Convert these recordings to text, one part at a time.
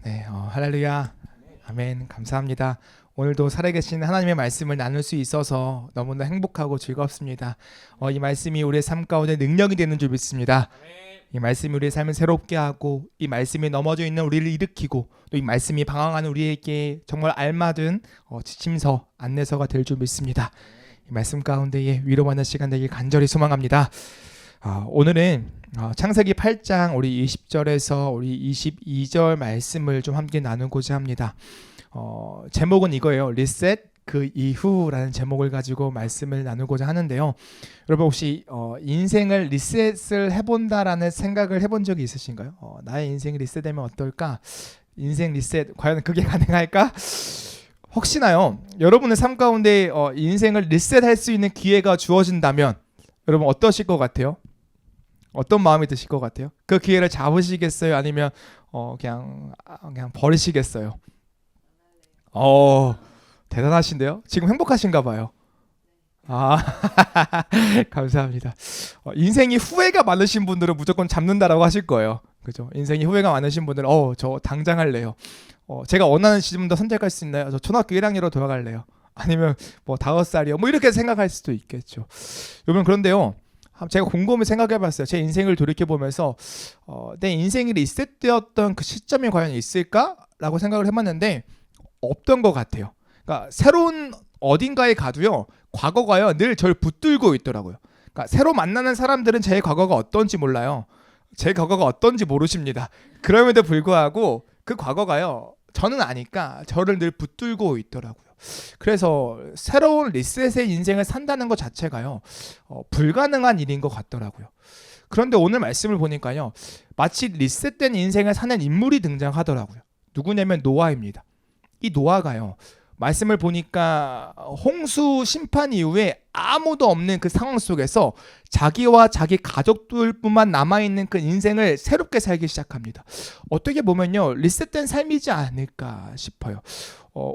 네, 할렐루야. 아멘. 감사합니다. 오늘도 살아계신 하나님의 말씀을 나눌 수 있어서 너무나 행복하고 즐겁습니다. 이 말씀이 우리의 삶 가운데 능력이 되는 줄 믿습니다. 이 말씀이 우리의 삶을 새롭게 하고, 이 말씀이 넘어져 있는 우리를 일으키고, 또 이 말씀이 방황하는 우리에게 정말 알맞은 지침서, 안내서가 될 줄 믿습니다. 이 말씀 가운데에 위로받는 시간 되길 간절히 소망합니다. 오늘은 창세기 8장 우리 20절에서 우리 22절 말씀을 좀 함께 나누고자 합니다. 제목은 이거예요. 리셋 그 이후라는 제목을 가지고 말씀을 나누고자 하는데요. 여러분 혹시 인생을 리셋을 해본다라는 생각을 해본 적이 있으신가요? 나의 인생이 리셋되면 어떨까? 인생 리셋 과연 그게 가능할까? 혹시나요? 여러분의 삶 가운데 인생을 리셋할 수 있는 기회가 주어진다면 여러분 어떠실 것 같아요? 어떤 마음이 드실 것 같아요? 그 기회를 잡으시겠어요? 아니면 그냥 버리시겠어요? 대단하신데요? 지금 행복하신가 봐요. 감사합니다. 인생이 후회가 많으신 분들은 무조건 잡는다라고 하실 거예요. 그죠? 인생이 후회가 많으신 분들은 저 당장 할래요. 제가 원하는 시즌도 선택할 수 있나요? 저 초등학교 1학년으로 돌아갈래요. 아니면 5살이요. 이렇게 생각할 수도 있겠죠. 여러분 그런데요. 제가 곰곰이 생각해봤어요. 제 인생을 돌이켜보면서 내 인생이 리셋되었던 그 시점이 과연 있을까라고 생각을 해봤는데 없던 것 같아요. 그러니까 새로운 어딘가에 가도요. 과거가요. 늘 저를 붙들고 있더라고요. 그러니까 새로 만나는 사람들은 제 과거가 어떤지 몰라요. 제 과거가 어떤지 모르십니다. 그럼에도 불구하고 그 과거가요. 저는 아니까 저를 늘 붙들고 있더라고요. 그래서 새로운 리셋의 인생을 산다는 것 자체가요 불가능한 일인 것 같더라고요. 그런데 오늘 말씀을 보니까요 마치 리셋된 인생을 사는 인물이 등장하더라고요. 누구냐면 노아입니다. 이 노아가요 말씀을 보니까 홍수 심판 이후에 아무도 없는 그 상황 속에서 자기와 자기 가족들뿐만 남아있는 그 인생을 새롭게 살기 시작합니다. 어떻게 보면요 리셋된 삶이지 않을까 싶어요.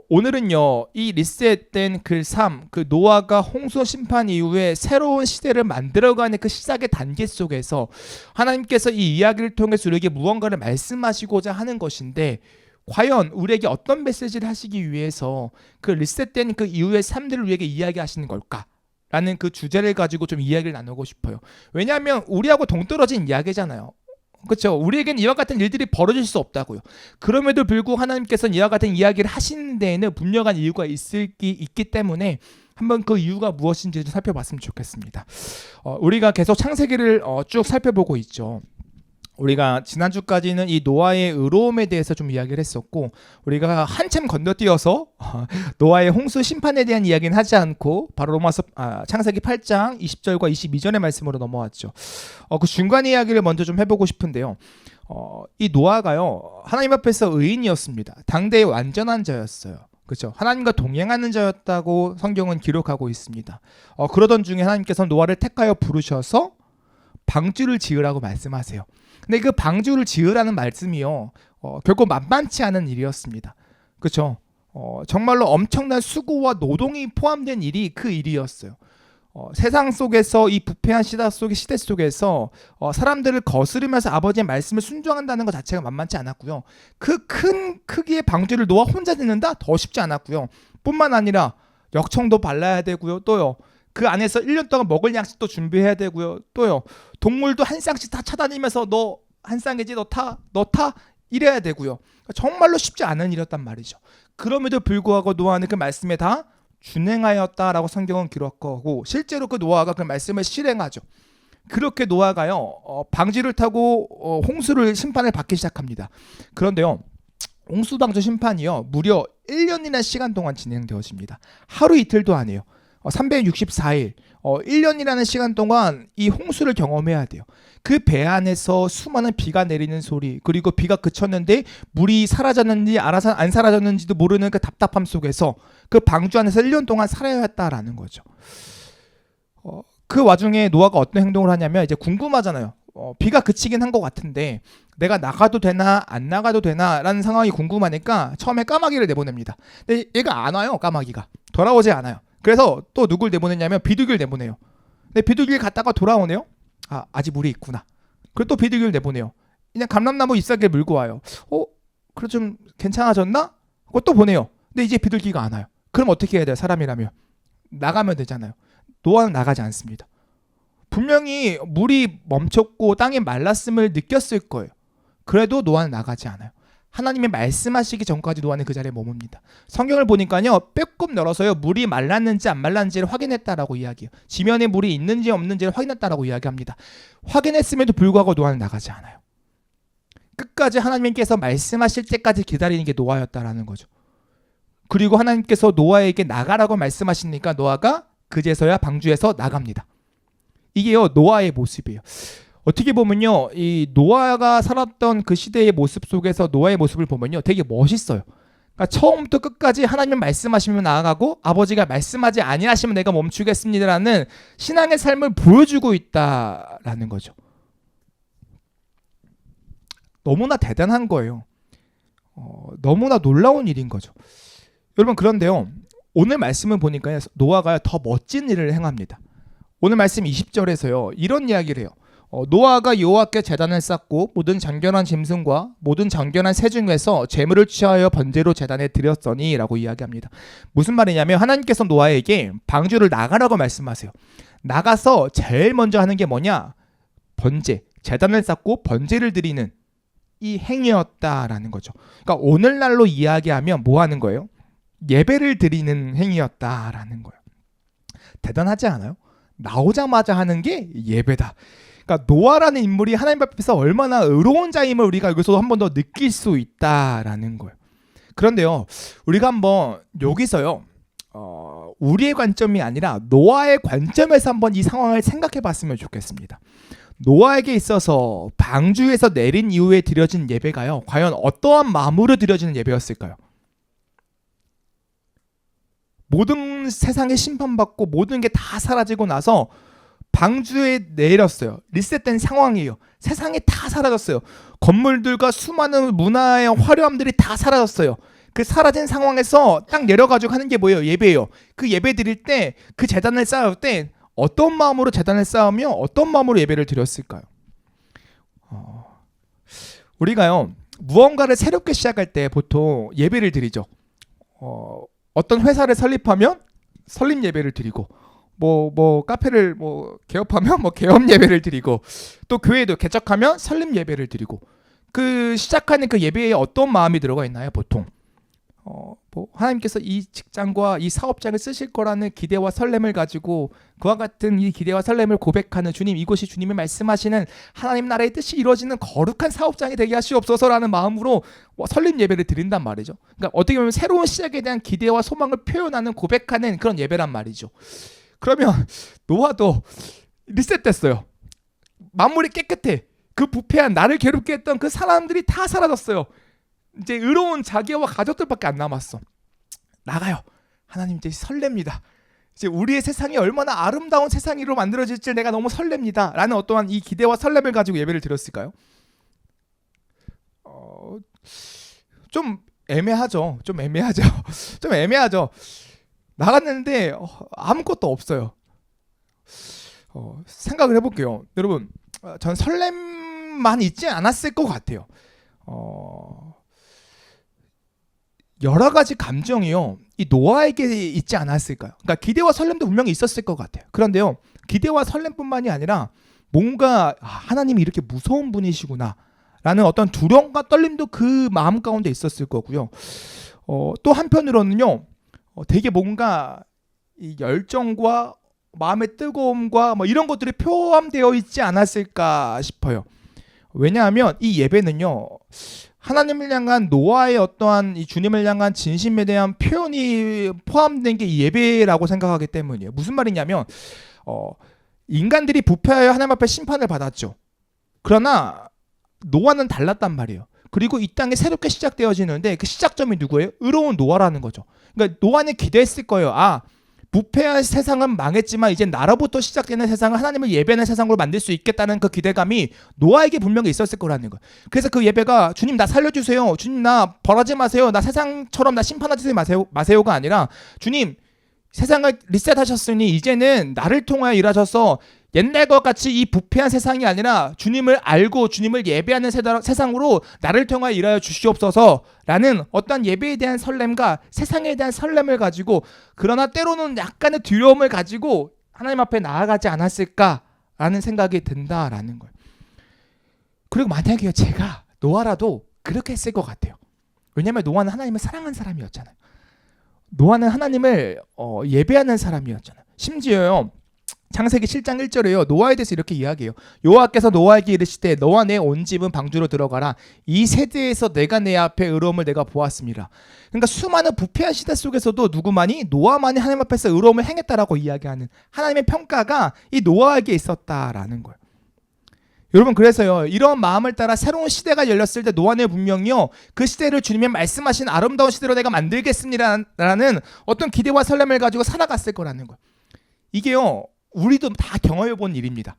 오늘은요 이 리셋된 그 삶, 그 노아가 홍수 심판 이후에 새로운 시대를 만들어가는 그 시작의 단계 속에서 하나님께서 이 이야기를 통해서 우리에게 무언가를 말씀하시고자 하는 것인데 과연 우리에게 어떤 메시지를 하시기 위해서 그 리셋된 그 이후의 삶들을 우리에게 이야기하시는 걸까? 라는 그 주제를 가지고 좀 이야기를 나누고 싶어요. 왜냐하면 우리하고 동떨어진 이야기잖아요. 그렇죠? 우리에겐 이와 같은 일들이 벌어질 수 없다고요. 그럼에도 불구하고 하나님께서는 이와 같은 이야기를 하시는 데에는 분명한 이유가 있기 때문에 한번 그 이유가 무엇인지 좀 살펴봤으면 좋겠습니다. 우리가 계속 창세기를 쭉 살펴보고 있죠. 우리가 지난주까지는 이 노아의 의로움에 대해서 좀 이야기를 했었고 우리가 한참 건너뛰어서 노아의 홍수 심판에 대한 이야기는 하지 않고 바로 창세기 8장 20절과 22절의 말씀으로 넘어왔죠. 그 중간 이야기를 먼저 좀 해보고 싶은데요. 이 노아가요 하나님 앞에서 의인이었습니다. 당대의 완전한 자였어요. 그렇죠. 하나님과 동행하는 자였다고 성경은 기록하고 있습니다. 그러던 중에 하나님께서 노아를 택하여 부르셔서 방주를 지으라고 말씀하세요. 근데 그 방주를 지으라는 말씀이요 결코 만만치 않은 일이었습니다. 그렇죠? 정말로 엄청난 수고와 노동이 포함된 일이 그 일이었어요. 세상 속에서 이 부패한 시대 속에서 사람들을 거스르면서 아버지의 말씀을 순종한다는 것 자체가 만만치 않았고요. 그 큰 크기의 방주를 노아 혼자 짓는다? 더 쉽지 않았고요. 뿐만 아니라 역청도 발라야 되고요. 또요. 그 안에서 1년 동안 먹을 양식도 준비해야 되고요. 또요. 동물도 한 쌍씩 다 쳐다니면서 너 한 쌍이지 너 타 이래야 되고요. 정말로 쉽지 않은 일이었단 말이죠. 그럼에도 불구하고 노아는 그 말씀에 다 준행하였다라고 성경은 기록하고 실제로 그 노아가 그 말씀을 실행하죠. 그렇게 노아가요 방주를 타고 홍수를 심판을 받기 시작합니다. 그런데요 홍수방주 심판이요 무려 1년이나 시간 동안 진행되어집니다. 하루 이틀도 아니에요. 364일 1년이라는 시간 동안 이 홍수를 경험해야 돼요. 그 배 안에서 수많은 비가 내리는 소리 그리고 비가 그쳤는데 물이 사라졌는지 안 사라졌는지도 모르는 그 답답함 속에서 그 방주 안에서 1년 동안 살아야 했다라는 거죠. 그 와중에 노아가 어떤 행동을 하냐면 이제 궁금하잖아요. 비가 그치긴 한 것 같은데 내가 나가도 되나 안 나가도 되나 라는 상황이 궁금하니까 처음에 까마귀를 내보냅니다. 근데 얘가 안 와요. 까마귀가 돌아오지 않아요. 그래서 또 누굴 내보냈냐면 비둘기를 내보내요. 근데 비둘기를 갔다가 돌아오네요. 아직 물이 있구나. 그리고 또 비둘기를 내보내요. 그냥 감람나무 잎사귀를 물고 와요. 그래 좀 괜찮아졌나? 그거 또 보내요. 근데 이제 비둘기가 안 와요. 그럼 어떻게 해야 돼요? 사람이라면 나가면 되잖아요. 노아는 나가지 않습니다. 분명히 물이 멈췄고 땅이 말랐음을 느꼈을 거예요. 그래도 노아는 나가지 않아요. 하나님이 말씀하시기 전까지 노아는 그 자리에 머뭅니다. 성경을 보니까요, 빼꼼 열어서요, 물이 말랐는지 안 말랐는지를 확인했다라고 이야기해요. 지면에 물이 있는지 없는지를 확인했다라고 이야기합니다. 확인했음에도 불구하고 노아는 나가지 않아요. 끝까지 하나님께서 말씀하실 때까지 기다리는 게 노아였다라는 거죠. 그리고 하나님께서 노아에게 나가라고 말씀하시니까 노아가 그제서야 방주에서 나갑니다. 이게요, 노아의 모습이에요. 어떻게 보면요, 이 노아가 살았던 그 시대의 모습 속에서 노아의 모습을 보면요, 되게 멋있어요. 그러니까 처음부터 끝까지 하나님 말씀하시면 나아가고 아버지가 말씀하지 아니하시면 내가 멈추겠습니다라는 신앙의 삶을 보여주고 있다라는 거죠. 너무나 대단한 거예요. 너무나 놀라운 일인 거죠. 여러분, 그런데요, 오늘 말씀을 보니까 노아가 더 멋진 일을 행합니다. 오늘 말씀 20절에서요, 이런 이야기를 해요. 노아가 여호와께 제단을 쌓고 모든 정결한 짐승과 모든 정결한 새 중에서 제물을 취하여 번제로 제단에 드렸더니 라고 이야기합니다. 무슨 말이냐면 하나님께서 노아에게 방주를 나가라고 말씀하세요. 나가서 제일 먼저 하는 게 뭐냐? 번제, 제단을 쌓고 번제를 드리는 이 행위였다라는 거죠. 그러니까 오늘날로 이야기하면 뭐 하는 거예요? 예배를 드리는 행위였다라는 거예요. 대단하지 않아요? 나오자마자 하는 게 예배다. 그러니까 노아라는 인물이 하나님 앞에서 얼마나 의로운 자임을 우리가 여기서 한 번 더 느낄 수 있다라는 거예요. 그런데요, 우리가 한번 여기서요, 우리의 관점이 아니라 노아의 관점에서 한번 이 상황을 생각해 봤으면 좋겠습니다. 노아에게 있어서 방주에서 내린 이후에 드려진 예배가요, 과연 어떠한 마음으로 드려지는 예배였을까요? 모든 세상에 심판받고 모든 게 다 사라지고 나서 방주에 내렸어요. 리셋된 상황이에요. 세상이 다 사라졌어요. 건물들과 수많은 문화의 화려함들이 다 사라졌어요. 그 사라진 상황에서 딱 내려가지고 하는 게 뭐예요? 예배예요. 그 예배 드릴 때, 그 제단을 쌓을 때 어떤 마음으로 제단을 쌓으며 어떤 마음으로 예배를 드렸을까요? 우리가요, 무언가를 새롭게 시작할 때 보통 예배를 드리죠. 어떤 회사를 설립하면 설립 예배를 드리고, 카페를 개업하면 개업 예배를 드리고, 또 교회도 개척하면 설립 예배를 드리고, 그 시작하는 그 예배에 어떤 마음이 들어가 있나요? 보통 하나님께서 이 직장과 이 사업장을 쓰실 거라는 기대와 설렘을 가지고 그와 같은 이 기대와 설렘을 고백하는 주님, 이곳이 주님이 말씀하시는 하나님 나라의 뜻이 이루어지는 거룩한 사업장이 되게 하시옵소서라는 마음으로 설립 예배를 드린단 말이죠. 그러니까 어떻게 보면 새로운 시작에 대한 기대와 소망을 표현하는, 고백하는 그런 예배란 말이죠. 그러면 노아도 리셋됐어요. 만물이 깨끗해. 그 부패한 나를 괴롭게 했던 그 사람들이 다 사라졌어요. 이제 의로운 자기와 가족들밖에 안 남았어. 나가요. 하나님, 이제 설렙니다. 이제 우리의 세상이 얼마나 아름다운 세상으로 만들어질지 내가 너무 설렙니다 라는 어떠한 이 기대와 설렘을 가지고 예배를 드렸을까요? 좀 애매하죠. 좀 애매하죠. 나갔는데 아무것도 없어요. 생각을 해볼게요. 여러분, 전 설렘만 있지 않았을 것 같아요. 여러 가지 감정이요, 이 노아에게 있지 않았을까요? 그러니까 기대와 설렘도 분명히 있었을 것 같아요. 그런데요, 기대와 설렘뿐만이 아니라 뭔가 하나님이 이렇게 무서운 분이시구나 라는 어떤 두려움과 떨림도 그 마음 가운데 있었을 거고요. 또 한편으로는요, 되게 뭔가 이 열정과 마음의 뜨거움과 이런 것들이 포함되어 있지 않았을까 싶어요. 왜냐하면 이 예배는요, 하나님을 향한 노아의 어떠한 이 주님을 향한 진심에 대한 표현이 포함된 게 이 예배라고 생각하기 때문이에요. 무슨 말이냐면 인간들이 부패하여 하나님 앞에 심판을 받았죠. 그러나 노아는 달랐단 말이에요. 그리고 이 땅에 새롭게 시작되어지는데 그 시작점이 누구예요? 의로운 노아라는 거죠. 그러니까 노아는 기대했을 거예요. 부패한 세상은 망했지만 이제 나로부터 시작되는 세상을 하나님을 예배하는 세상으로 만들 수 있겠다는 그 기대감이 노아에게 분명히 있었을 거라는 거예요. 그래서 그 예배가 주님 나 살려주세요, 주님 나 벌하지 마세요, 나 세상처럼 나 심판하지 마세요가 아니라 주님 세상을 리셋하셨으니 이제는 나를 통하여 일하셔서 옛날 것 같이 이 부패한 세상이 아니라 주님을 알고 주님을 예배하는 세상으로 나를 통하여 일하여 주시옵소서라는 어떤 예배에 대한 설렘과 세상에 대한 설렘을 가지고, 그러나 때로는 약간의 두려움을 가지고 하나님 앞에 나아가지 않았을까라는 생각이 든다라는 거예요. 그리고 만약에 제가 노아라도 그렇게 했을 것 같아요. 왜냐하면 노아는 하나님을 사랑하는 사람이었잖아요. 노아는 하나님을 예배하는 사람이었잖아요. 심지어요, 창세기 7장 1절에요. 노아에 대해서 이렇게 이야기해요. 여호와께서 노아에게 이르시되 너와 내 온 집은 방주로 들어가라. 이 세대에서 내가 내 앞에 의로움을 내가 보았습니다. 그러니까 수많은 부패한 시대 속에서도 누구만이? 노아만이 하나님 앞에서 의로움을 행했다라고 이야기하는 하나님의 평가가 이 노아에게 있었다라는 거예요. 여러분, 그래서요, 이런 마음을 따라 새로운 시대가 열렸을 때 노아는 분명히요, 그 시대를 주님의 말씀하신 아름다운 시대로 내가 만들겠습니다라는 어떤 기대와 설렘을 가지고 살아갔을 거라는 거예요. 이게요, 우리도 다 경험해본 일입니다.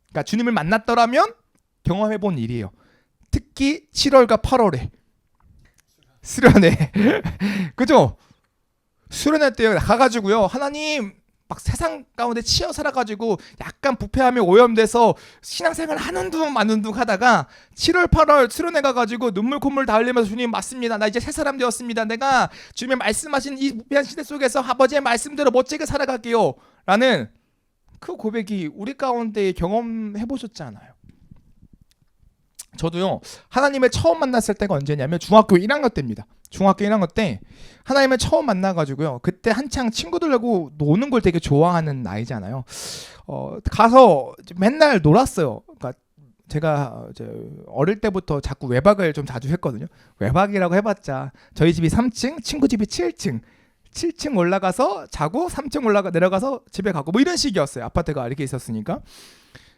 그러니까 주님을 만났더라면 경험해본 일이에요. 특히 7월과 8월에 수련회 그죠? 수련회 때 가가지고요, 하나님 막 세상 가운데 치여 살아가지고 약간 부패함에 오염돼서 신앙생활 하는 둥 마는 둥 하다가 7월 8월 수련회 가가지고 눈물 콧물 다 흘리면서 주님 맞습니다, 나 이제 새 사람 되었습니다, 내가 주님의 말씀하신 이 부패한 시대 속에서 아버지의 말씀대로 멋지게 살아갈게요 라는 그 고백이 우리 가운데 경험해 보셨잖아요. 저도요, 하나님을 처음 만났을 때가 언제냐면 중학교 1학년 때입니다. 중학교 1학년 때 하나님을 처음 만나가지고요, 그때 한창 친구들하고 노는 걸 되게 좋아하는 나이잖아요. 가서 맨날 놀았어요. 그러니까 제가 이제 어릴 때부터 자꾸 외박을 좀 자주 했거든요. 외박이라고 해봤자 저희 집이 3층, 친구 집이 7층. 7층 올라가서 자고 3층 내려가서 집에 가고 뭐 이런 식이었어요. 아파트가 이렇게 있었으니까.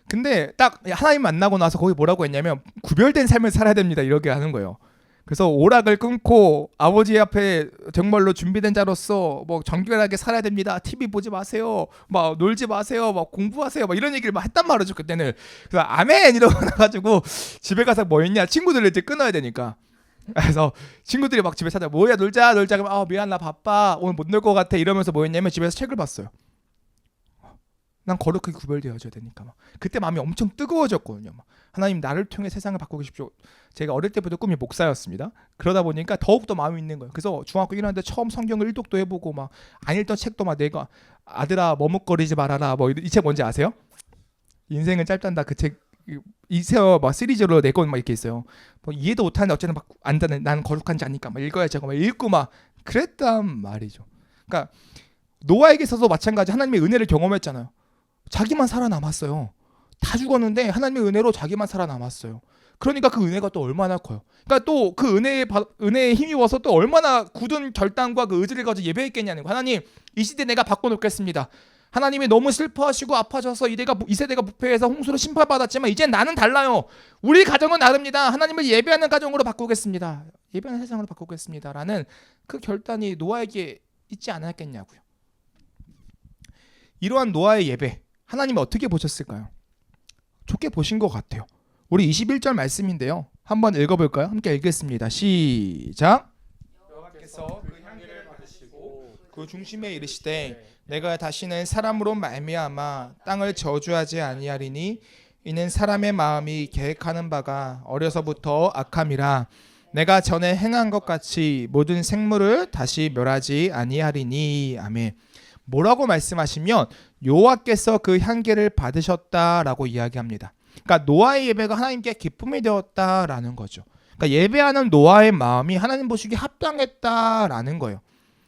근데 딱 하나님 만나고 나서 거기 뭐라고 했냐면 구별된 삶을 살아야 됩니다, 이렇게 하는 거예요. 그래서 오락을 끊고 아버지 앞에 정말로 준비된 자로서 뭐 정결하게 살아야 됩니다. TV 보지 마세요. 막 놀지 마세요. 막 공부하세요. 막 이런 얘기를 막 했단 말이죠, 그때는. 그래서 아멘 이러고 나가지고 집에 가서 뭐 했냐, 친구들을 이제 끊어야 되니까. 그래서 친구들이 막 집에 찾아, 뭐야 놀자 그러면 미안 나 바빠 오늘 못 놀 것 같아 이러면서 뭐 했냐면 집에서 책을 봤어요. 난 거룩하게 구별되어져야 되니까. 막 그때 마음이 엄청 뜨거워졌거든요. 막 하나님 나를 통해 세상을 바꾸고 싶죠. 제가 어릴 때부터 꿈이 목사였습니다. 그러다 보니까 더욱더 마음이 있는 거예요. 그래서 중학교 1학년 때 처음 성경을 일독도 해보고 막 안 읽던 책도 막 내가 아들아 머뭇거리지 말아라 뭐 이 책 뭔지 아세요? 인생은 짧단다, 그 책 이세어 막 시리즈로 내 건 막 이렇게 있어요. 뭐 이해도 못하는데 어쨌든 막 안다는, 나는 거룩한지 아니까 막 읽어야지 하고 막 읽고 막 그랬단 말이죠. 그러니까 노아에게 있어서 마찬가지 하나님의 은혜를 경험했잖아요. 자기만 살아남았어요. 다 죽었는데 하나님의 은혜로 자기만 살아남았어요. 그러니까 그 은혜가 또 얼마나 커요. 그러니까 또 그 은혜에 힘입어서 또 얼마나 굳은 결단과 그 의지를 가지고 예배했겠냐는 거예요. 하나님 이 시대 내가 바꿔놓겠습니다. 하나님이 너무 슬퍼하시고 아파져서 이 세대가 부패해서 홍수로 심판받았지만 이제 나는 달라요. 우리 가정은 다릅니다. 하나님을 예배하는 가정으로 바꾸겠습니다. 예배하는 세상으로 바꾸겠습니다. 라는 그 결단이 노아에게 있지 않았겠냐고요. 이러한 노아의 예배, 하나님이 어떻게 보셨을까요? 좋게 보신 것 같아요. 우리 21절 말씀인데요, 한번 읽어볼까요? 함께 읽겠습니다. 시작. 여호와께서 그 향기를 받으시고 그 중심에 이르시되 내가 다시는 사람으로 말미암아 땅을 저주하지 아니하리니 이는 사람의 마음이 계획하는 바가 어려서부터 악함이라. 내가 전에 행한 것 같이 모든 생물을 다시 멸하지 아니하리니. 아멘. 뭐라고 말씀하시면 여호와께서 그 향기를 받으셨다라고 이야기합니다. 그러니까 노아의 예배가 하나님께 기쁨이 되었다라는 거죠. 그러니까 예배하는 노아의 마음이 하나님 보시기에 합당했다라는 거예요.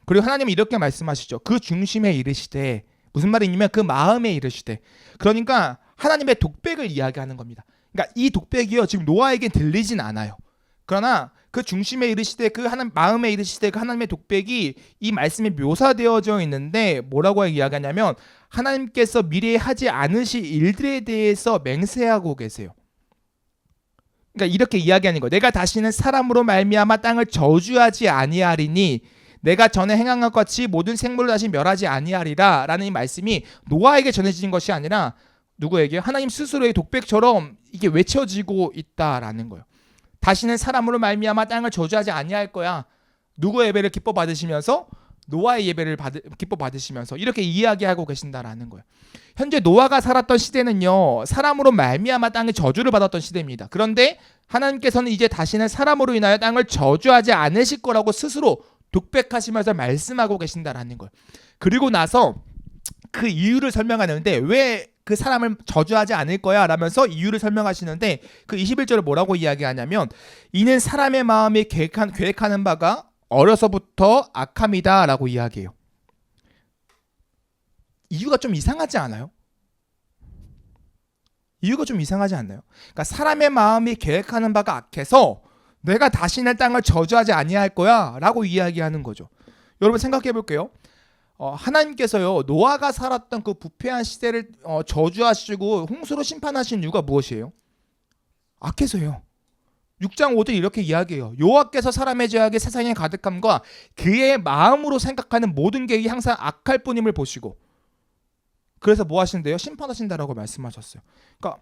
그리고 하나님은 이렇게 말씀하시죠. 그 중심에 이르시되, 무슨 말이냐면 그 마음에 이르시되, 그러니까 하나님의 독백을 이야기하는 겁니다. 그러니까 이 독백이요 지금 노아에겐 들리진 않아요. 그러나 그 중심에 이르시되 그 하나님 마음에 이르시되 그 하나님의 독백이 이 말씀에 묘사되어져 있는데 뭐라고 이야기하냐면 하나님께서 미래에 하지 않으실 일들에 대해서 맹세하고 계세요. 그러니까 이렇게 이야기하는 거예요. 내가 다시는 사람으로 말미암아 땅을 저주하지 아니하리니 내가 전에 행한 것 같이 모든 생물을 다시 멸하지 아니하리라 라는 이 말씀이 노아에게 전해진 것이 아니라 누구에게? 하나님 스스로의 독백처럼 이게 외쳐지고 있다라는 거예요. 다시는 사람으로 말미암아 땅을 저주하지 아니할 거야. 누구의 예배를 기뻐 받으시면서 노아의 예배를 기뻐 받으시면서 이렇게 이야기하고 계신다라는 거예요. 현재 노아가 살았던 시대는요, 사람으로 말미암아 땅에 저주를 받았던 시대입니다. 그런데 하나님께서는 이제 다시는 사람으로 인하여 땅을 저주하지 않으실 거라고 스스로 독백하시면서 말씀하고 계신다라는 거예요. 그리고 나서 그 이유를 설명하는데, 왜 그 사람을 저주하지 않을 거야 라면서 이유를 설명하시는데, 그 21절을 뭐라고 이야기하냐면, 이는 사람의 마음이 계획하는 바가 어려서부터 악함이다 라고 이야기해요. 이유가 좀 이상하지 않아요? 이유가 좀 이상하지 않나요? 그러니까 사람의 마음이 계획하는 바가 악해서 내가 다시는 땅을 저주하지 아니할 거야 라고 이야기하는 거죠. 여러분 생각해 볼게요. 하나님께서요, 노아가 살았던 그 부패한 시대를 저주하시고 홍수로 심판하신 이유가 무엇이에요? 악해서요. 6장 5절 이렇게 이야기해요. 여호와께서 사람의 죄악이 세상에 가득함과 그의 마음으로 생각하는 모든 계획이 항상 악할 뿐임을 보시고, 그래서 뭐 하신대요? 심판하신다라고 말씀하셨어요. 그러니까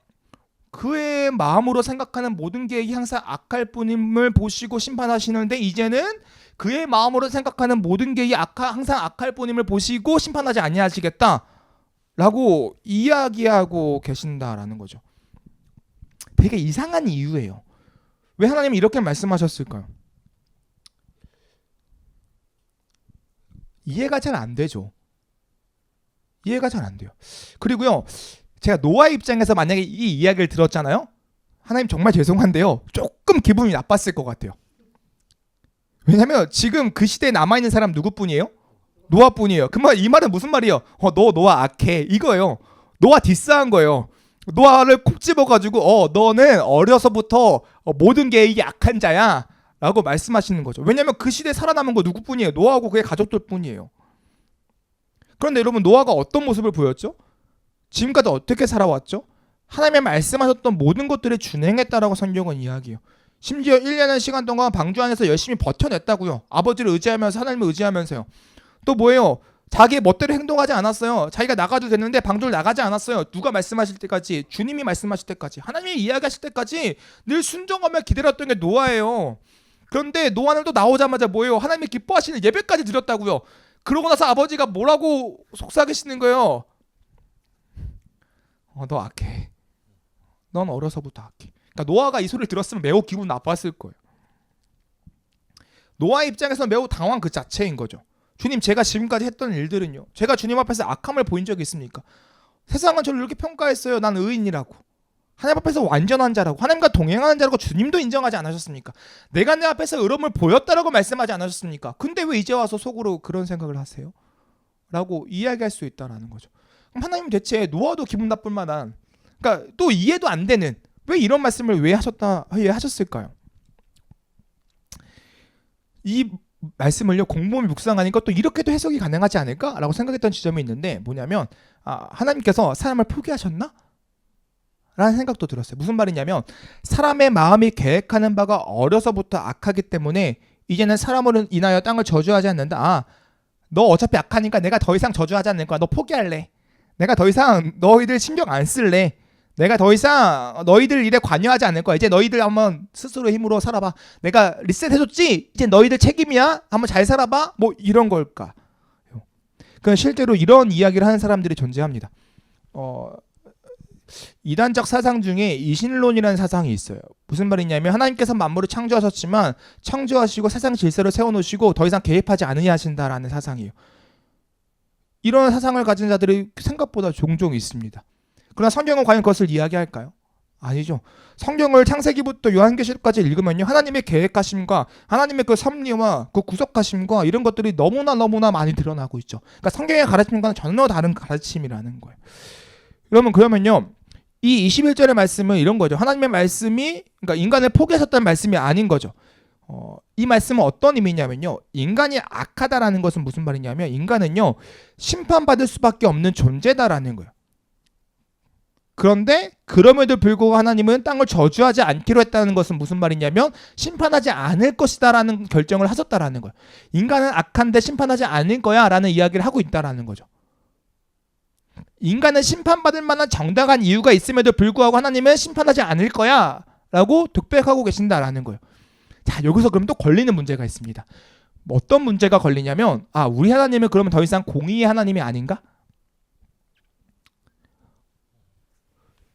그의 마음으로 생각하는 모든 계획이 항상 악할 뿐임을 보시고 심판하시는데, 이제는 그의 마음으로 생각하는 모든 계획이 항상 악할 뿐임을 보시고 심판하지 아니하시겠다라고 이야기하고 계신다라는 거죠. 되게 이상한 이유예요. 왜 하나님이 이렇게 말씀하셨을까요? 이해가 잘 안 되죠. 이해가 잘 안 돼요. 그리고요, 제가 노아 입장에서 만약에 이 이야기를 들었잖아요. 하나님 정말 죄송한데요, 조금 기분이 나빴을 것 같아요. 왜냐면 지금 그 시대에 남아있는 사람 누구뿐이에요? 노아뿐이에요. 이 말은 무슨 말이에요? 너 노아 악해 이거예요. 노아 디스한 거예요. 노아를 콕 집어가지고 너는 어려서부터 모든 계획이 악한 자야 라고 말씀하시는 거죠. 왜냐면 그 시대에 살아남은 거 누구뿐이에요? 노아하고 그의 가족들 뿐이에요. 그런데 여러분, 노아가 어떤 모습을 보였죠? 지금까지 어떻게 살아왔죠? 하나님의 말씀하셨던 모든 것들을 준행했다라고 성경은 이야기해요. 심지어 1년의 시간 동안 방주 안에서 열심히 버텨냈다고요. 아버지를 의지하면서, 하나님을 의지하면서요. 또 뭐예요? 자기의 멋대로 행동하지 않았어요. 자기가 나가도 됐는데 방주를 나가지 않았어요. 누가 말씀하실 때까지, 주님이 말씀하실 때까지, 하나님이 이야기하실 때까지 늘 순종하며 기다렸던 게 노아예요. 그런데 노아는 또 나오자마자 뭐예요? 하나님이 기뻐하시는 예배까지 드렸다고요. 그러고 나서 아버지가 뭐라고 속삭이시는 거예요? 너 악해. 넌 어려서부터 악해. 그러니까 노아가 이 소리를 들었으면 매우 기분 나빴을 거예요. 노아 입장에서는 매우 당황 그 자체인 거죠. 주님, 제가 지금까지 했던 일들은요, 제가 주님 앞에서 악함을 보인 적이 있습니까? 세상은 저를 이렇게 평가했어요. 난 의인이라고. 하나님 앞에서 완전한 자라고, 하나님과 동행하는 자라고 주님도 인정하지 않으셨습니까? 내가 내 앞에서 의로움을 보였다라고 말씀하지 않으셨습니까? 근데 왜 이제 와서 속으로 그런 생각을 하세요? 라고 이야기할 수 있다는 거죠. 그럼 하나님 대체 노아도 기분 나쁠 만한, 그러니까 또 이해도 안 되는, 왜 이런 말씀을 왜 하셨을까요? 이 말씀을요, 곰곰이 묵상하니까 또 이렇게도 해석이 가능하지 않을까라고 생각했던 지점이 있는데, 뭐냐면 하나님께서 사람을 포기하셨나? 라는 생각도 들었어요. 무슨 말이냐면, 사람의 마음이 계획하는 바가 어려서부터 악하기 때문에 이제는 사람으로 인하여 땅을 저주하지 않는다. 너 어차피 악하니까 내가 더 이상 저주하지 않을 거야. 너 포기할래. 내가 더 이상 너희들 신경 안 쓸래. 내가 더 이상 너희들 일에 관여하지 않을 거야. 이제 너희들 한번 스스로 힘으로 살아봐. 내가 리셋해줬지? 이제 너희들 책임이야. 한번 잘 살아봐. 뭐 이런 걸까? 그러니까 실제로 이런 이야기를 하는 사람들이 존재합니다. 이단적 사상 중에 이신론이라는 사상이 있어요. 무슨 말이냐면, 하나님께서 만물을 창조하셨지만 창조하시고 세상 질서를 세워놓으시고 더 이상 개입하지 않으신다라는 사상이에요. 이런 사상을 가진 자들이 생각보다 종종 있습니다. 그러나 성경은 과연 그것을 이야기할까요? 아니죠. 성경을 창세기부터 요한계시록까지 읽으면요, 하나님의 계획하심과 하나님의 그 섭리와 그 구속하심과 이런 것들이 너무나 많이 드러나고 있죠. 그러니까 성경의 가르침과는 전혀 다른 가르침이라는 거예요. 그러면요, 이 21절의 말씀은 이런 거죠. 하나님의 말씀이, 그러니까 인간을 포기하셨다는 말씀이 아닌 거죠. 이 말씀은 어떤 의미냐면요, 인간이 악하다라는 것은 무슨 말이냐면, 인간은요, 심판받을 수밖에 없는 존재다라는 거예요. 그런데 그럼에도 불구하고 하나님은 땅을 저주하지 않기로 했다는 것은 무슨 말이냐면, 심판하지 않을 것이다라는 결정을 하셨다라는 거예요. 인간은 악한데 심판하지 않을 거야 라는 이야기를 하고 있다라는 거죠. 인간은 심판받을 만한 정당한 이유가 있음에도 불구하고 하나님은 심판하지 않을 거야 라고 독백하고 계신다라는 거예요. 자, 여기서 그럼 또 걸리는 문제가 있습니다. 어떤 문제가 걸리냐면 우리 하나님은 그러면 더 이상 공의의 하나님이 아닌가?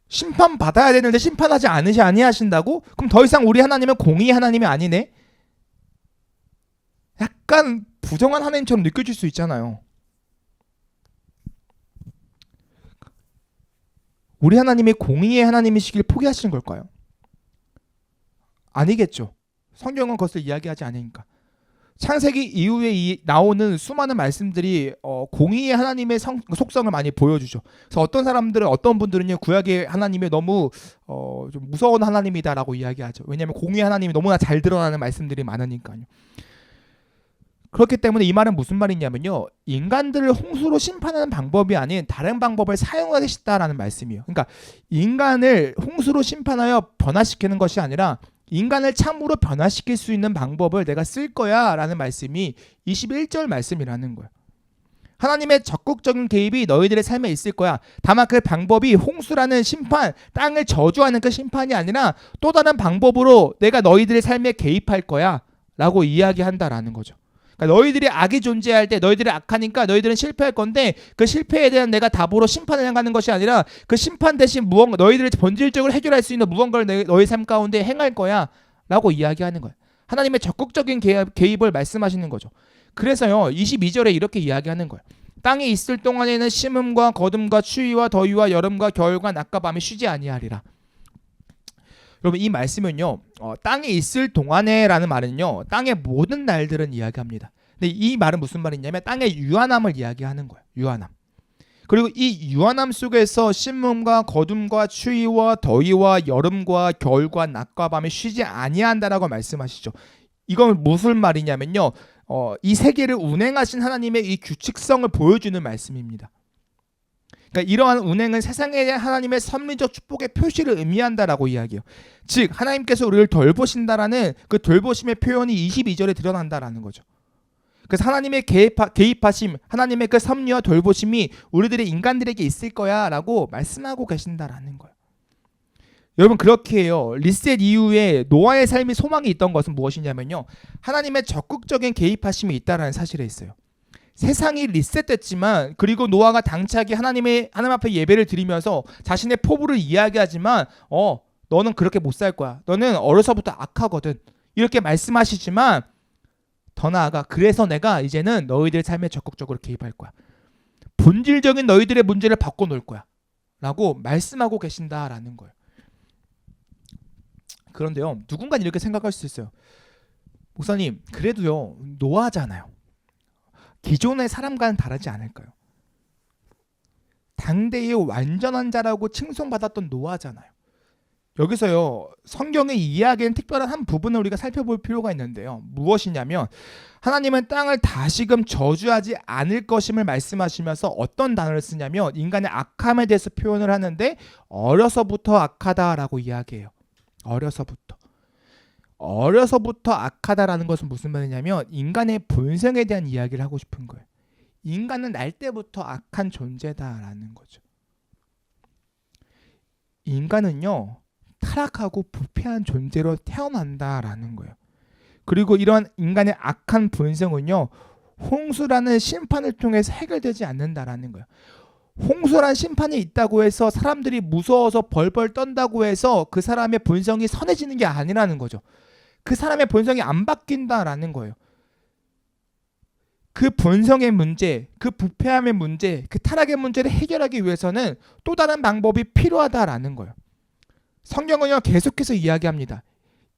심판받아야 되는데 심판하지 아니하신다고? 그럼 더 이상 우리 하나님은 공의의 하나님이 아니네? 약간 부정한 하나님처럼 느껴질 수 있잖아요. 우리 하나님이 공의의 하나님이시길 포기하시는 걸까요? 아니겠죠. 성경은 그것을 이야기하지 않으니까. 창세기 이후에 나오는 수많은 말씀들이 공의의 하나님의 속성을 많이 보여주죠. 그래서 어떤 분들은요, 구약의 하나님이 너무 좀 무서운 하나님이다라고 이야기하죠. 왜냐하면 공의의 하나님이 너무나 잘 드러나는 말씀들이 많으니까요. 그렇기 때문에 이 말은 무슨 말이냐면요, 인간들을 홍수로 심판하는 방법이 아닌 다른 방법을 사용하겠다라는 말씀이에요. 그러니까 인간을 홍수로 심판하여 변화시키는 것이 아니라 인간을 참으로 변화시킬 수 있는 방법을 내가 쓸 거야 라는 말씀이 21절 말씀이라는 거예요. 하나님의 적극적인 개입이 너희들의 삶에 있을 거야. 다만 그 방법이 홍수라는 심판, 땅을 저주하는 그 심판이 아니라 또 다른 방법으로 내가 너희들의 삶에 개입할 거야 라고 이야기한다라는 거죠. 그러니까 너희들이 악이 존재할 때 너희들이 악하니까 너희들은 실패할 건데, 그 실패에 대한 내가 답으로 심판을 향하는 것이 아니라 그 심판 대신 무언가 너희들이 본질적으로 해결할 수 있는 무언가를 너희 삶 가운데 행할 거야 라고 이야기하는 거예요. 하나님의 적극적인 개입을 말씀하시는 거죠. 그래서요, 22절에 이렇게 이야기하는 거예요. 땅에 있을 동안에는 심음과 거둠과 추위와 더위와 여름과 겨울과 낮과 밤이 쉬지 아니하리라. 여러분, 이 말씀은요, 땅에 있을 동안에 라는 말은요, 땅의 모든 날들은 이야기합니다. 근데 이 말은 무슨 말이냐면 땅의 유한함을 이야기하는 거예요. 유한함. 그리고 이 유한함 속에서 심음과 거둠과 추위와 더위와 여름과 겨울과 낮과 밤이 쉬지 아니한다라고 말씀하시죠. 이건 무슨 말이냐면요, 이 세계를 운행하신 하나님의 이 규칙성을 보여주는 말씀입니다. 그러니까 이러한 운행은 세상에 대한 하나님의 섭리적 축복의 표시를 의미한다라고 이야기해요. 즉 하나님께서 우리를 돌보신다라는 그 돌보심의 표현이 22절에 드러난다라는 거죠. 그래서 하나님의 개입하심, 하나님의 그 섭리와 돌보심이 우리들의 인간들에게 있을 거야 라고 말씀하고 계신다라는 거예요. 여러분, 그렇게 해요. 리셋 이후에 노아의 삶이 소망이 있던 것은 무엇이냐면요, 하나님의 적극적인 개입하심이 있다라는 사실에 있어요. 세상이 리셋됐지만, 그리고 노아가 당차게 하나님 앞에 예배를 드리면서 자신의 포부를 이야기하지만 너는 그렇게 못 살 거야. 너는 어려서부터 악하거든. 이렇게 말씀하시지만 더 나아가 그래서 내가 이제는 너희들 삶에 적극적으로 개입할 거야. 본질적인 너희들의 문제를 바꿔놓을 거야. 라고 말씀하고 계신다라는 거예요. 그런데요, 누군가 이렇게 생각할 수 있어요. 목사님, 그래도요, 노아잖아요. 기존의 사람과는 다르지 않을까요? 당대의 완전한 자라고 칭송받았던 노아잖아요. 여기서요, 성경의 이야기는 특별한 한 부분을 우리가 살펴볼 필요가 있는데요. 무엇이냐면 하나님은 땅을 다시금 저주하지 않을 것임을 말씀하시면서 어떤 단어를 쓰냐면 인간의 악함에 대해서 표현을 하는데 어려서부터 악하다라고 이야기해요. 어려서부터 악하다라는 것은 무슨 말이냐면 인간의 본성에 대한 이야기를 하고 싶은 거예요. 인간은 날 때부터 악한 존재다라는 거죠. 인간은요, 타락하고 부패한 존재로 태어난다라는 거예요. 그리고 이러한 인간의 악한 본성은요, 홍수라는 심판을 통해서 해결되지 않는다라는 거예요. 홍수란 심판이 있다고 해서 사람들이 무서워서 벌벌 떤다고 해서 그 사람의 본성이 선해지는 게 아니라는 거죠. 그 사람의 본성이 안 바뀐다라는 거예요. 그 본성의 문제, 그 부패함의 문제, 그 타락의 문제를 해결하기 위해서는 또 다른 방법이 필요하다라는 거예요. 성경은요, 계속해서 이야기합니다.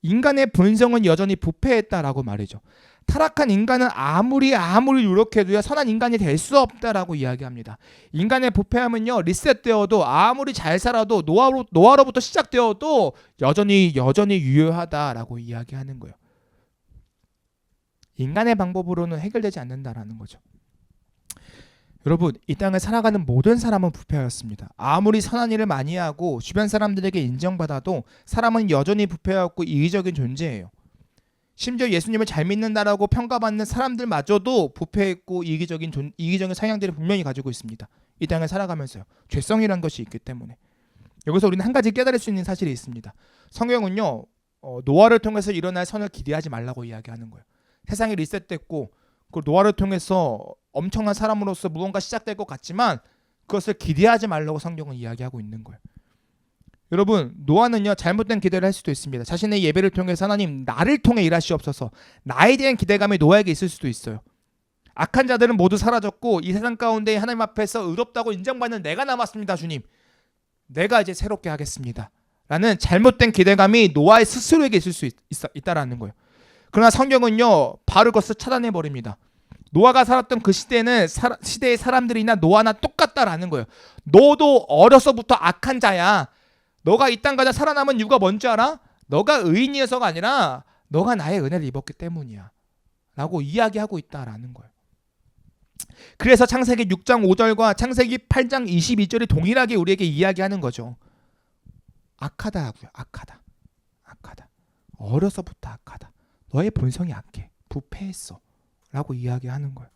인간의 본성은 여전히 부패했다라고 말이죠. 타락한 인간은 아무리 노력해도요, 선한 인간이 될 수 없다라고 이야기합니다. 인간의 부패함은요, 리셋되어도 아무리 잘 살아도 노아로부터 시작되어도 여전히 유효하다라고 이야기하는 거예요. 인간의 방법으로는 해결되지 않는다라는 거죠. 여러분, 이 땅을 살아가는 모든 사람은 부패하였습니다. 아무리 선한 일을 많이 하고 주변 사람들에게 인정받아도 사람은 여전히 부패하였고 이기적인 존재예요. 심지어 예수님을 잘 믿는다라고 평가받는 사람들마저도 부패했고 이기적인 성향들을 분명히 가지고 있습니다. 이 땅을 살아가면서요. 죄성이라는 것이 있기 때문에. 여기서 우리는 한 가지 깨달을 수 있는 사실이 있습니다. 성경은요, 노아를 통해서 일어날 선을 기대하지 말라고 이야기하는 거예요. 세상이 리셋됐고 그 노아를 통해서 엄청난 사람으로서 무언가 시작될 것 같지만 그것을 기대하지 말라고 성경은 이야기하고 있는 거예요. 여러분, 노아는요 잘못된 기대를 할 수도 있습니다. 자신의 예배를 통해서 하나님 나를 통해 일하시옵소서, 나에 대한 기대감이 노아에게 있을 수도 있어요. 악한 자들은 모두 사라졌고 이 세상 가운데 하나님 앞에서 의롭다고 인정받는 내가 남았습니다. 주님, 내가 이제 새롭게 하겠습니다 라는 잘못된 기대감이 노아의 스스로에게 있을 수 있다라는 거예요. 그러나 성경은요 바로 그것을 차단해버립니다. 노아가 살았던 그 시대는 시대의 사람들이나 노아나 똑같다라는 거예요. 너도 어려서부터 악한 자야. 너가 이 땅 가자 살아남은 이유가 뭔지 알아? 너가 의인이어서가 아니라 너가 나의 은혜를 입었기 때문이야 라고 이야기하고 있다라는 거예요. 그래서 창세기 6장 5절과 창세기 8장 22절이 동일하게 우리에게 이야기하는 거죠. 악하다고요. 악하다. 어려서부터 악하다. 너의 본성이 악해. 부패했어 라고 이야기하는 거예요.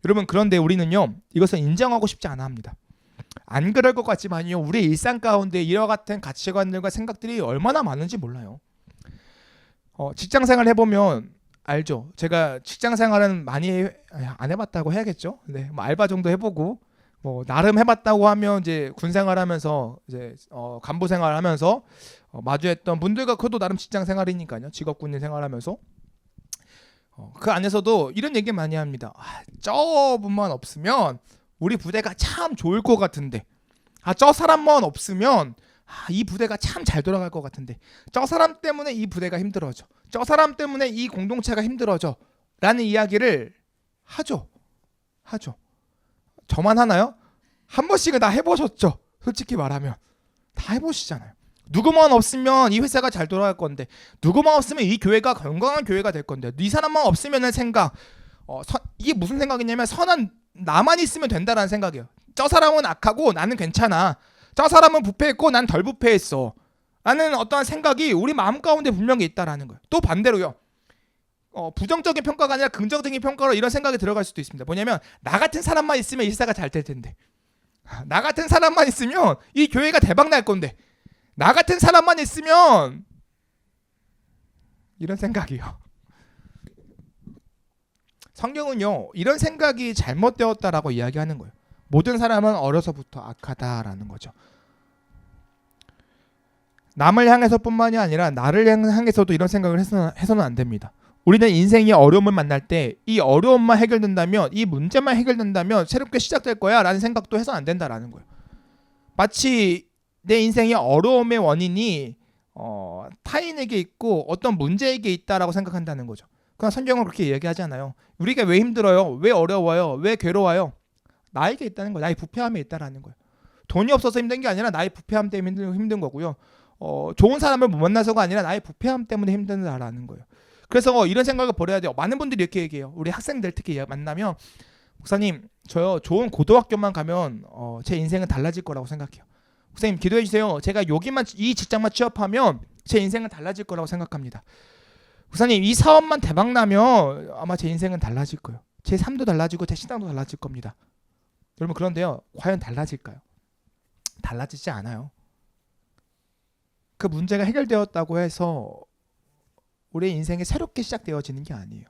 여러분, 그런데 우리는요 이것을 인정하고 싶지 않아 합니다. 안 그럴 것 같지만요 우리 일상 가운데 이와 같은 가치관들과 생각들이 얼마나 많은지 몰라요. 직장생활 해보면 알죠. 제가 직장생활은 많이 안 해봤다고 해야겠죠. 네, 뭐 알바 정도 해보고 뭐 나름 해봤다고 하면 이제 군생활하면서 이제 간부생활하면서 마주했던 분들과 그것도 나름 직장생활이니까요. 직업군인 생활하면서 그 안에서도 이런 얘기 많이 합니다. 저분만 없으면 우리 부대가 참 좋을 것 같은데, 저 사람만 없으면 이 부대가 참 잘 돌아갈 것 같은데, 저 사람 때문에 이 부대가 힘들어져, 저 사람 때문에 이 공동체가 힘들어져 라는 이야기를 하죠. 저만 하나요? 한 번씩은 다 해보셨죠. 솔직히 말하면 다 해보시잖아요. 누구만 없으면 이 회사가 잘 돌아갈 건데, 누구만 없으면 이 교회가 건강한 교회가 될 건데, 이 사람만 없으면은 생각, 이게 무슨 생각이냐면 선한 나만 있으면 된다라는 생각이에요. 저 사람은 악하고 나는 괜찮아, 저 사람은 부패했고 난 덜 부패했어 라는 어떠한 생각이 우리 마음 가운데 분명히 있다라는 거예요. 또 반대로요, 부정적인 평가가 아니라 긍정적인 평가로 이런 생각이 들어갈 수도 있습니다. 뭐냐면 나 같은 사람만 있으면 이 회사가 잘 될 텐데, 나 같은 사람만 있으면 이 교회가 대박 날 건데, 나 같은 사람만 있으면, 이런 생각이요. 성경은요 이런 생각이 잘못되었다라고 이야기하는 거예요. 모든 사람은 어려서부터 악하다라는 거죠. 남을 향해서뿐만이 아니라 나를 향해서도 이런 생각을 해서는 안 됩니다. 우리는 인생이 어려움을 만날 때 이 어려움만 해결된다면, 이 문제만 해결된다면 새롭게 시작될 거야 라는 생각도 해서 안 된다라는 거예요. 마치 내 인생의 어려움의 원인이 타인에게 있고 어떤 문제에게 있다라고 생각한다는 거죠. 그러나 성경은 그렇게 이야기하지 않아요. 우리가 왜 힘들어요? 왜 어려워요? 왜 괴로워요? 나에게 있다는 거예요. 나의 부패함에 있다라는 거예요. 돈이 없어서 힘든 게 아니라 나의 부패함 때문에 힘든 거고요. 좋은 사람을 못 만나서가 아니라 나의 부패함 때문에 힘든다라는 거예요. 그래서 이런 생각을 버려야 돼요. 많은 분들이 이렇게 얘기해요. 우리 학생들 특히 만나면, 목사님 저요 좋은 고등학교만 가면 제 인생은 달라질 거라고 생각해요. 목사님 기도해 주세요. 제가 여기만 이 직장만 취업하면 제 인생은 달라질 거라고 생각합니다. 목사님 이 사업만 대박 나면 아마 제 인생은 달라질 거예요. 제 삶도 달라지고 제 신앙도 달라질 겁니다. 여러분, 그런데요 과연 달라질까요? 달라지지 않아요. 그 문제가 해결되었다고 해서 우리의 인생이 새롭게 시작되어지는 게 아니에요.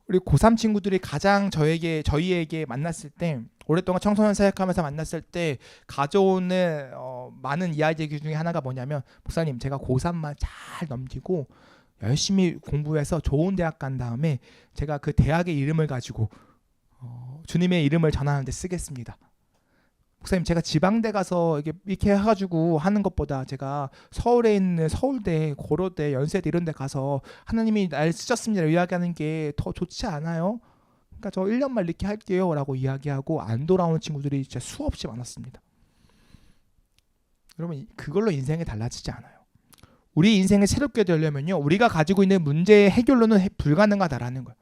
우리 고3 친구들이 가장 저희에게 만났을 때, 오랫동안 청소년 사역하면서 만났을 때 가져오는 많은 이야기 중에 하나가 뭐냐면, 목사님 제가 고3만 잘 넘기고 열심히 공부해서 좋은 대학 간 다음에 제가 그 대학의 이름을 가지고 주님의 이름을 전하는 데 쓰겠습니다. 목사님 제가 지방대 가서 이렇게 해가지고 하는 것보다 제가 서울에 있는 서울대, 고려대, 연세대 이런 데 가서 하나님이 날 쓰셨습니다 이야기하는 게 더 좋지 않아요? 그러니까 저 1년만 이렇게 할게요 라고 이야기하고 안 돌아오는 친구들이 진짜 수없이 많았습니다. 여러분, 그걸로 인생이 달라지지 않아요. 우리 인생이 새롭게 되려면요 우리가 가지고 있는 문제의 해결로는 불가능하다라는 거예요.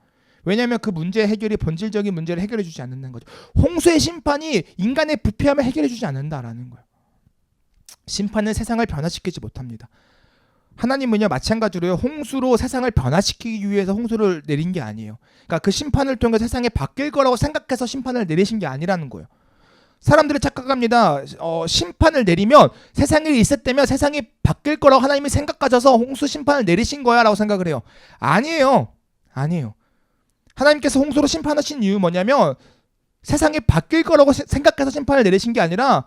왜냐하면 그 문제의 해결이 본질적인 문제를 해결해 주지 않는다는 거죠. 홍수의 심판이 인간의 부패함을 해결해 주지 않는다라는 거예요. 심판은 세상을 변화시키지 못합니다. 하나님은요 마찬가지로요 홍수로 세상을 변화시키기 위해서 홍수를 내린 게 아니에요. 그러니까 그 심판을 통해 세상이 바뀔 거라고 생각해서 심판을 내리신 게 아니라는 거예요. 사람들이 착각합니다. 심판을 내리면 세상이 리셋되면 세상이 바뀔 거라고 하나님이 생각 가져서 홍수 심판을 내리신 거야 라고 생각을 해요. 아니에요. 아니에요. 하나님께서 홍수로 심판하신 이유 뭐냐면 세상이 바뀔 거라고 생각해서 심판을 내리신 게 아니라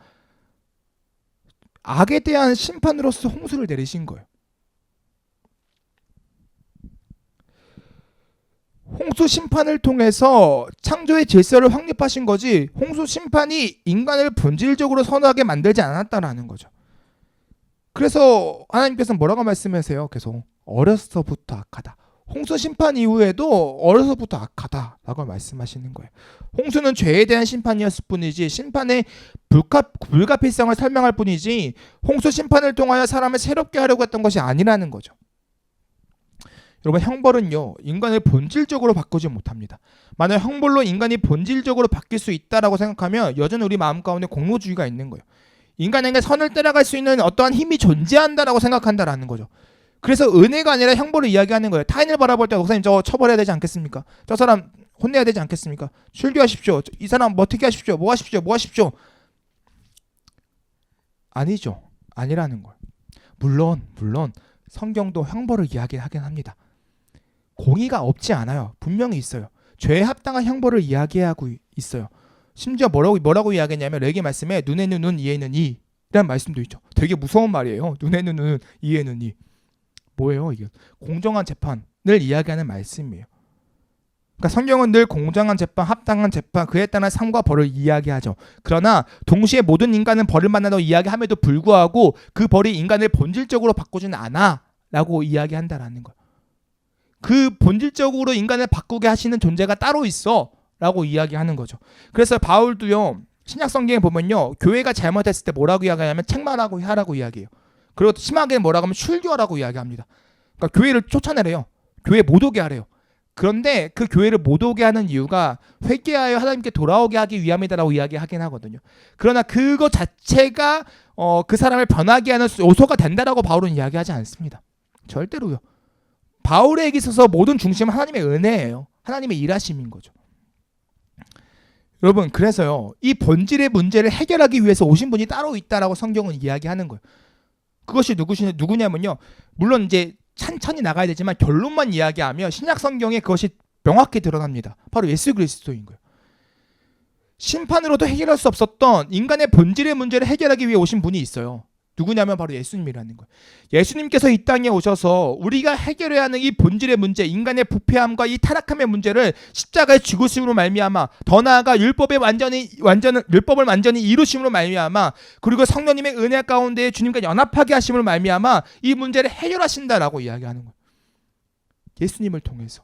악에 대한 심판으로서 홍수를 내리신 거예요. 홍수 심판을 통해서 창조의 질서를 확립하신 거지 홍수 심판이 인간을 본질적으로 선하게 만들지 않았다라는 거죠. 그래서 하나님께서는 뭐라고 말씀하세요? 계속 어려서부터 악하다. 홍수 심판 이후에도 어려서부터 악하다라고 말씀하시는 거예요. 홍수는 죄에 대한 심판이었을 뿐이지 심판의 불가피성을 설명할 뿐이지 홍수 심판을 통하여 사람을 새롭게 하려고 했던 것이 아니라는 거죠. 여러분, 형벌은요 인간을 본질적으로 바꾸지 못합니다. 만약 형벌로 인간이 본질적으로 바뀔 수 있다라고 생각하면 여전히 우리 마음 가운데 공로주의가 있는 거예요. 인간에게 선을 따라갈 수 있는 어떠한 힘이 존재한다라고 생각한다라는 거죠. 그래서 은혜가 아니라 형벌을 이야기하는 거예요. 타인을 바라볼 때 목사님 저 처벌해야 되지 않겠습니까? 저 사람 혼내야 되지 않겠습니까? 출교하십시오. 이 사람 어떻게 하십시오. 뭐 하십시오. 아니죠. 아니라는 거예요. 물론 성경도 형벌을 이야기하긴 합니다. 공의가 없지 않아요. 분명히 있어요. 죄에 합당한 형벌을 이야기하고 있어요. 심지어 뭐라고 이야기했냐면 레기 말씀에 눈에는 눈, 이에는 이라는 말씀도 있죠. 되게 무서운 말이에요. 눈에는 눈, 이에는 이. 뭐예요 이게? 공정한 재판을 이야기하는 말씀이에요. 그러니까 성경은 늘 공정한 재판, 합당한 재판, 그에 따른 상과 벌을 이야기하죠. 그러나 동시에 모든 인간은 벌을 만나다고 이야기함에도 불구하고 그 벌이 인간을 본질적으로 바꾸지는 않아 라고 이야기한다라는 거예요. 그 본질적으로 인간을 바꾸게 하시는 존재가 따로 있어 라고 이야기하는 거죠. 그래서 바울도요 신약 성경에 보면요 교회가 잘못했을 때 뭐라고 이야기하냐면 책망하고 하라고 이야기해요. 그리고 심하게는 뭐라고 하면 출교하라고 이야기합니다. 그러니까 교회를 쫓아내래요. 교회 못 오게 하래요. 그런데 그 교회를 못 오게 하는 이유가 회개하여 하나님께 돌아오게 하기 위함이다라고 이야기하긴 하거든요. 그러나 그거 자체가 그 사람을 변하게 하는 요소가 된다라고 바울은 이야기하지 않습니다. 절대로요. 바울에게 있어서 모든 중심은 하나님의 은혜예요. 하나님의 일하심인 거죠. 여러분, 그래서요 이 본질의 문제를 해결하기 위해서 오신 분이 따로 있다라고 성경은 이야기하는 거예요. 그것이 누구냐면요. 물론 이제 천천히 나가야 되지만 결론만 이야기하면 신약 성경에 그것이 명확히 드러납니다. 바로 예수 그리스도인 거예요. 심판으로도 해결할 수 없었던 인간의 본질의 문제를 해결하기 위해 오신 분이 있어요. 누구냐면 바로 예수님이라는 거예요. 예수님께서 이 땅에 오셔서 우리가 해결해야 하는 이 본질의 문제, 인간의 부패함과 이 타락함의 문제를 십자가의 죽으심으로 말미암아, 더 나아가 율법을 완전히 이루심으로 말미암아, 그리고 성령님의 은혜 가운데 주님과 연합하게 하심으로 말미암아 이 문제를 해결하신다라고 이야기하는 거예요. 예수님을 통해서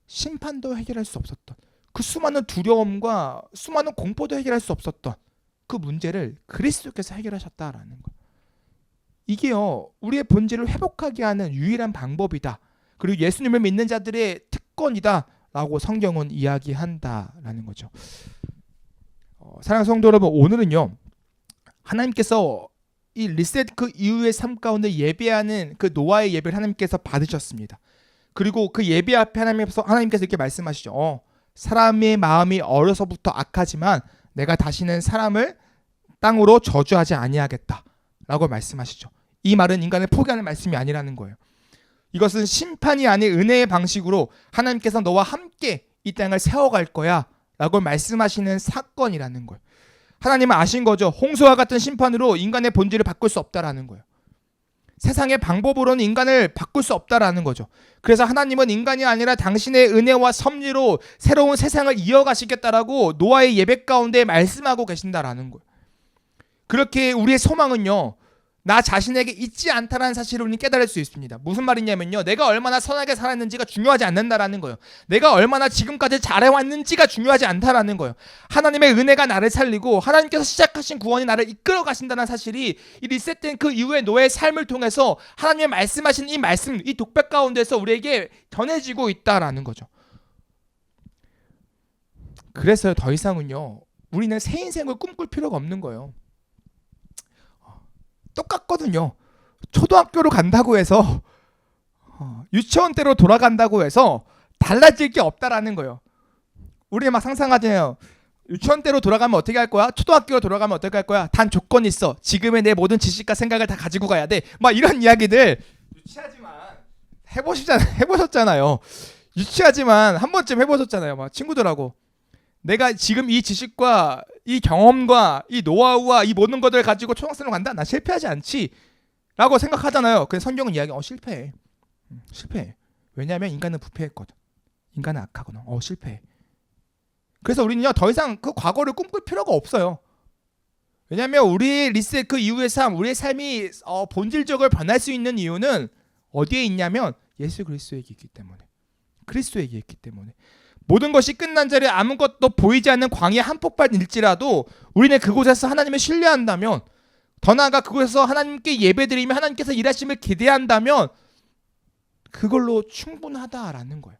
심판도 해결할 수 없었던 그 수많은 두려움과 수많은 공포도 해결할 수 없었던 그 문제를 그리스도께서 해결하셨다라는 거예요. 이게요 우리의 본질을 회복하게 하는 유일한 방법이다. 그리고 예수님을 믿는 자들의 특권이다 라고 성경은 이야기한다라는 거죠. 사랑하는 성도 여러분, 오늘은요 하나님께서 이 리셋 그 이후의 삶 가운데 예배하는 그 노아의 예배를 하나님께서 받으셨습니다. 그리고 그 예배 앞에 하나님께서 이렇게 말씀하시죠. 사람의 마음이 어려서부터 악하지만 내가 다시는 사람을 땅으로 저주하지 아니하겠다 라고 말씀하시죠. 이 말은 인간을 포기하는 말씀이 아니라는 거예요. 이것은 심판이 아닌 은혜의 방식으로 하나님께서 너와 함께 이 땅을 세워갈 거야 라고 말씀하시는 사건이라는 거예요. 하나님은 아신 거죠. 홍수와 같은 심판으로 인간의 본질을 바꿀 수 없다라는 거예요. 세상의 방법으로는 인간을 바꿀 수 없다라는 거죠. 그래서 하나님은 인간이 아니라 당신의 은혜와 섭리로 새로운 세상을 이어가시겠다라고 노아의 예배 가운데 말씀하고 계신다라는 거예요. 그렇게 우리의 소망은요 나 자신에게 있지 않다라는 사실을 우리는 깨달을 수 있습니다. 무슨 말이냐면요 내가 얼마나 선하게 살았는지가 중요하지 않는다라는 거예요. 내가 얼마나 지금까지 잘해왔는지가 중요하지 않다라는 거예요. 하나님의 은혜가 나를 살리고 하나님께서 시작하신 구원이 나를 이끌어 가신다는 사실이 이 리셋된 그 이후의 노예의 삶을 통해서 하나님의 말씀하신 이 말씀, 이 독백 가운데서 우리에게 전해지고 있다라는 거죠. 그래서 더 이상은요 우리는 새 인생을 꿈꿀 필요가 없는 거예요. 똑같거든요. 초등학교로 간다고 해서 유치원 때로 돌아간다고 해서 달라질 게 없다라는 거예요. 우리 막 상상하잖아요. 유치원 때로 돌아가면 어떻게 할 거야? 초등학교로 돌아가면 어떻게 할 거야? 단 조건이 있어. 지금의 내 모든 지식과 생각을 다 가지고 가야 돼. 막 이런 이야기들 유치하지만 해보셨잖아요. 유치하지만 한 번쯤 해보셨잖아요. 막 친구들하고 내가 지금 이 지식과 이 경험과 이 노하우와 이 모든 것들을 가지고 초등학생으로 간다? 난 실패하지 않지 라고 생각하잖아요. 근데 성경은 이야기 실패해. 실패해. 왜냐하면 인간은 부패했거든. 인간은 악하거든. 실패해. 그래서 우리는요 더 이상 그 과거를 꿈꿀 필요가 없어요. 왜냐하면 우리 리셋 그 이후의 삶, 우리의 삶이 본질적으로 변할 수 있는 이유는 어디에 있냐면 예수 그리스도에게 있기 때문에, 그리스도에게 있기 때문에. 모든 것이 끝난 자리에 아무것도 보이지 않는 광야 한폭발일지라도 우리는 그곳에서 하나님을 신뢰한다면, 더 나아가 그곳에서 하나님께 예배드리며 하나님께서 일하심을 기대한다면 그걸로 충분하다라는 거예요.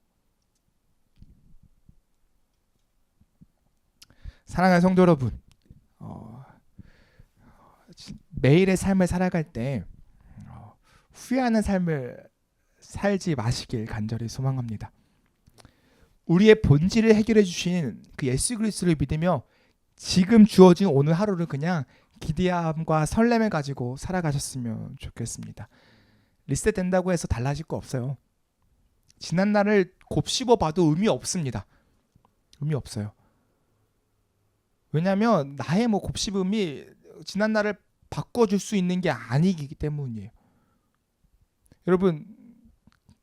사랑하는 성도 여러분, 매일의 삶을 살아갈 때 후회하는 삶을 살지 마시길 간절히 소망합니다. 우리의 본질을 해결해 주신 그 예수 그리스도를 믿으며 지금 주어진 오늘 하루를 그냥 기대함과 설렘을 가지고 살아가셨으면 좋겠습니다. 리셋된다고 해서 달라질 거 없어요. 지난 날을 곱씹어 봐도 의미 없습니다. 의미 없어요. 왜냐하면 나의 곱씹음이 지난 날을 바꿔줄 수 있는 게 아니기 때문이에요. 여러분,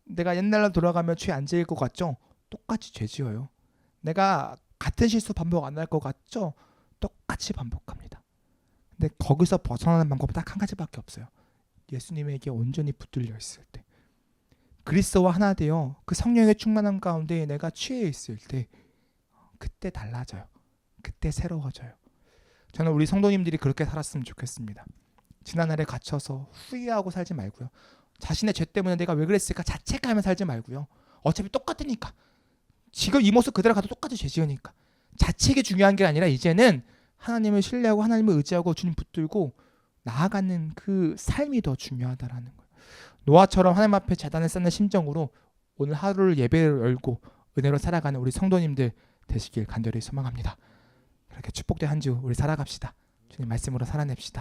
내가 옛날로 돌아가면 죄 안 지을 것 같죠? 똑같이 죄 지어요. 내가 같은 실수 반복 안 할 것 같죠? 똑같이 반복합니다. 근데 거기서 벗어나는 방법은 딱 한 가지밖에 없어요. 예수님에게 온전히 붙들려 있을 때, 그리스도와 하나 되어 그 성령의 충만함 가운데 내가 취해 있을 때, 그때 달라져요. 그때 새로워져요. 저는 우리 성도님들이 그렇게 살았으면 좋겠습니다. 지난날에 갇혀서 후회하고 살지 말고요. 자신의 죄 때문에 내가 왜 그랬을까 자책하며 살지 말고요. 어차피 똑같으니까. 지금 이 모습 그대로 가도 똑같이 죄 지으니까. 자책이 중요한 게 아니라 이제는 하나님을 신뢰하고 하나님을 의지하고 주님 붙들고 나아가는 그 삶이 더 중요하다라는 거예요. 노아처럼 하나님 앞에 제단을 쌓는 심정으로 오늘 하루를 예배를 열고 은혜로 살아가는 우리 성도님들 되시길 간절히 소망합니다. 그렇게 축복된 한 주 우리 살아갑시다. 주님 말씀으로 살아냅시다.